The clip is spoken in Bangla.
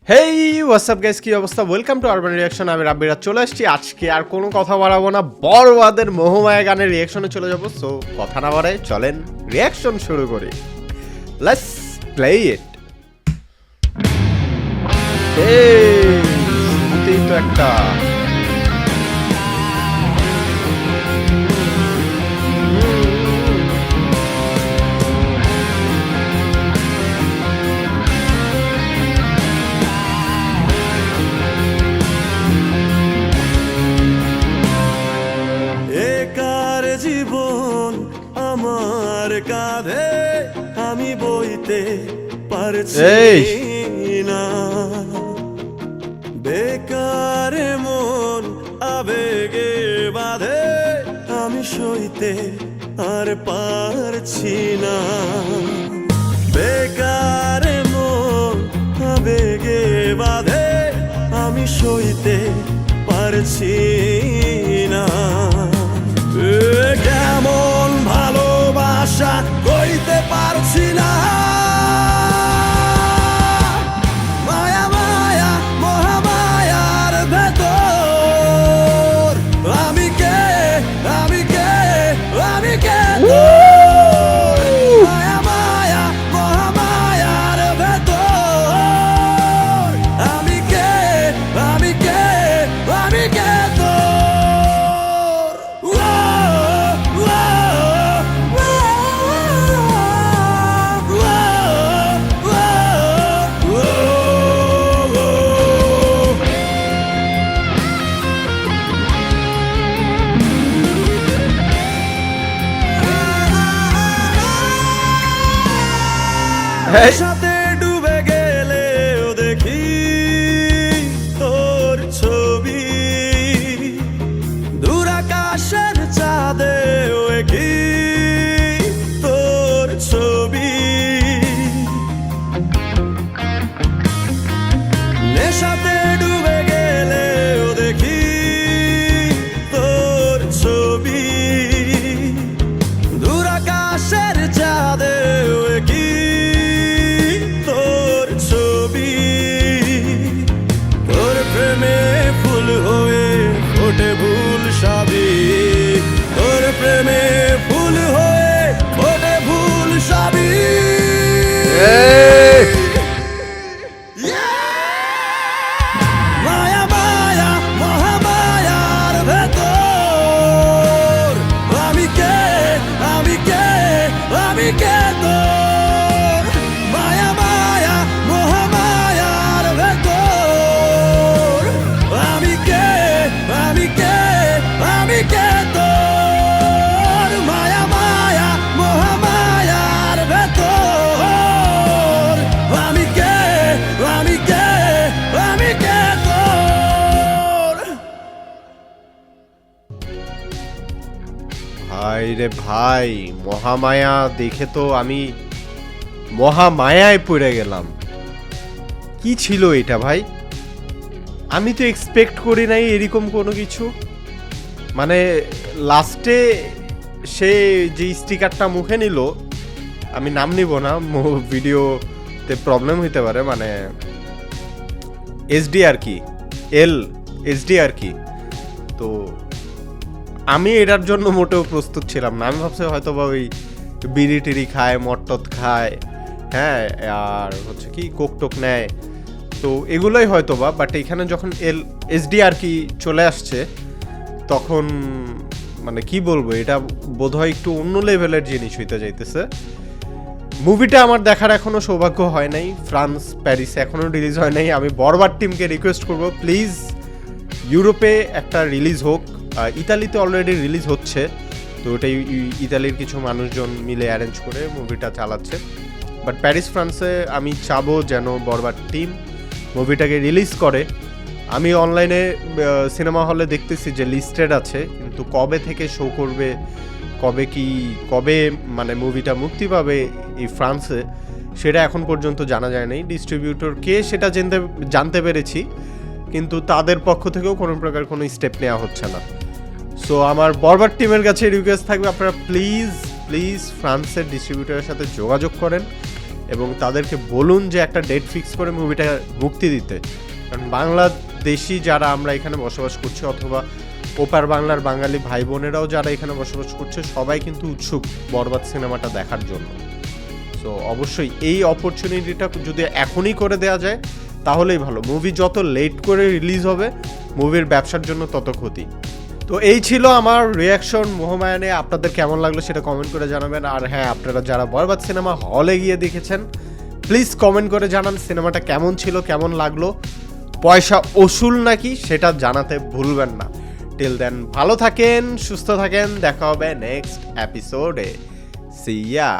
হেই হোয়াটসঅ্যাপ গাইস, কি অবস্থা? Welcome to urban reaction. আমি রাব্বিরাজ চলে আসছি। আজকে আর কোনো কথা বাড়াবো না, বড়বাদের মোহমায়া গানের রিয়াকশনে চলে যাবো। সো কথা না বাড়াই চলেন রিয়াকশন শুরু করি। Let's play it. শুরুতেই তো একটা জীবন আমার কাঁধে আমি বইতে পারছি না, বেকার মন আবেগে বাঁধে আমি সইতে আর পারছি না, বেকার মন আবেগে বাঁধে আমি সইতে পারছি না। কেমন ভালোবাসা কইতে পারছি না, মায়া মায়া মহামায়ার ভেতর আমি কে আমি কে আমি কে মায়া মায়া মহামায়ার ভেতর আমি কে আমি কে আমি কে সাথে ডুবে গেলেও দেখি তোর ছবি, দূর আকাশের চাঁদেও কি তোর ছবি, নেশাতে ডুবে গেলেও দেখি তোর ছবি, দূর আকাশের চাঁদেও কি ফুল হয়ে ফোটে ভুল সবই, তোর প্রেমে ফুল হয়ে ফোটে ভুল সবই, মায়া মায়া মহামায়ার ভেতর আমি কে আমি কে আমি কে তোর, মায়া মায়া মহামায়ার ভেতর আমি কে আমি কে আমি কে তোর, মায়া মায়া মহামায়ার ভেতর আমি কে আমি কে আমি কে তোর। ভাই রে ভাই, মহামায়া দেখে তো আমি মহামায়ায় পড়ে গেলাম। কি ছিল এটা ভাই? আমি তো এক্সপেক্ট করি নাই এরকম কোনো কিছু। মানে লাস্টে সে যে স্টিকারটা মুখে নিল, আমি নাম নিব না, ভিডিওতে প্রবলেম হইতে পারে, মানে এসডি আর কি, এসডি আর কি। তো আমি এটার জন্য মোটেও প্রস্তুত ছিলাম না। আমি ভাবছি হয়তো বা ওই বিড়ি টিড়ি খায়, মটটত খায়, হ্যাঁ, আর হচ্ছে কি কোক টোক নেয়, তো এগুলোই হয়তো বা। বাট এখানে যখন এসডি আর কি চলে আসছে, তখন মানে কি বলবো, এটা বোধহয় একটু অন্য লেভেলের জিনিস হইতে যাইতেছে। মুভিটা আমার দেখার এখনো সৌভাগ্য হয় নাই। ফ্রান্স, প্যারিসে এখনো রিলিজ হয় নাই। আমি বরবাদ টিমকে রিকোয়েস্ট করব, প্লিজ ইউরোপে একটা রিলিজ হোক। ইতালিতে অলরেডি রিলিজ হচ্ছে, তো ওটাই ইতালির কিছু মানুষজন মিলে অ্যারেঞ্জ করে মুভিটা চালাচ্ছে। বাট প্যারিস, ফ্রান্সে আমি চাবো যেন বরবাদ টিম মুভিটাকে রিলিজ করে। আমি অনলাইনে সিনেমা হলে দেখতেছি যে লিস্টেড আছে, কিন্তু কবে থেকে শো করবে, কবে মানে মুভিটা মুক্তি পাবে এই ফ্রান্সে, সেটা এখন পর্যন্ত জানা যায় নাই। ডিস্ট্রিবিউটর কে সেটা জানতে পেরেছি, কিন্তু তাদের পক্ষ থেকেও কোনো প্রকার কোনো স্টেপ নেওয়া হচ্ছে না। সো আমার বরবাদ টিমের কাছে রিকোয়েস্ট থাকবে, আপনারা প্লিজ ফ্রান্সের ডিস্ট্রিবিউটরের সাথে যোগাযোগ করেন এবং তাদেরকে বলুন যে একটা ডেট ফিক্স করে মুভিটা মুক্তি দিতে। কারণ বাংলাদেশি যারা আমরা এখানে বসবাস করছি অথবা ওপার বাংলার বাঙালি ভাই বোনেরাও যারা এখানে বসবাস করছে সবাই কিন্তু উৎসুক বরবাদ সিনেমাটা দেখার জন্য। তো অবশ্যই এই অপরচুনিটিটা যদি এখনই করে দেওয়া যায় তাহলেই ভালো। মুভি যত লেট করে রিলিজ হবে মুভির ব্যবসার জন্য তত ক্ষতি। তো এই ছিল আমার রিয়াকশন মোহমায়ানে। আপনাদের কেমন লাগলো সেটা কমেন্ট করে জানাবেন। আর হ্যাঁ, আপনারা যারা বরবাদ সিনেমা হলে গিয়ে দেখেছেন প্লিজ কমেন্ট করে জানান সিনেমাটা কেমন ছিল, কেমন লাগলো, পয়সা ওসুল নাকি সেটা জানাতে ভুলবেন না। টিল দেন ভালো থাকেন, সুস্থ থাকেন, দেখা হবে নেক্সট এপিসোডে। সি ইয়া।